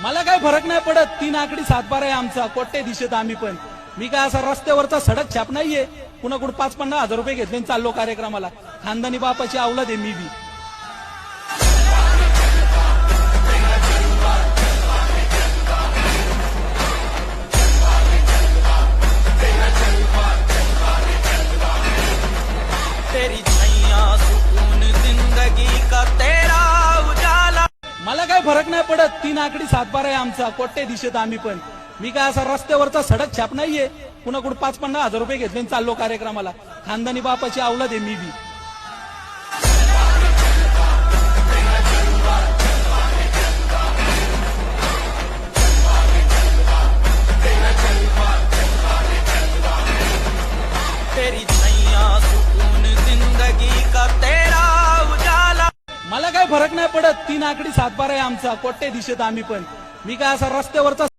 मला काय फरक नाही पडत, 3 आकडी 7-12 आहे आमचा, कोट्टे दिशेत आम्ही पण. मी काय असा रस्त्यावरचा सडक छाप नाहीये, कुणाकडून 5-50 हजार रुपये घेतले आणि चाललो कार्यक्रमाला. खानदानी बापाची औलाद आहे मी बी. तेरी छैया सुकून जिंदगी का तेरा उजाला. मला काय फरक नाही पडत, 3 आकडी 7-12 आहे आमचा, कोट्टे दिशेत आम्ही पण. मी काय असा रस्त्यावरचा सडक छाप नाहीये, कुणाकडून 5-50 हजार रुपये घेतले आणि चाललो कार्यक्रमाला. खानदानी बापाची औलाद आहे मी बी. तेरी छैया सुकून जिंदगी का तेरा उजाला. मला काय फरक नाही पडत, 3 आकडी 7-12 आहे आमचा, कोट्टे दिशेत आम्ही पण. मी काय असा रस्त्यावरचा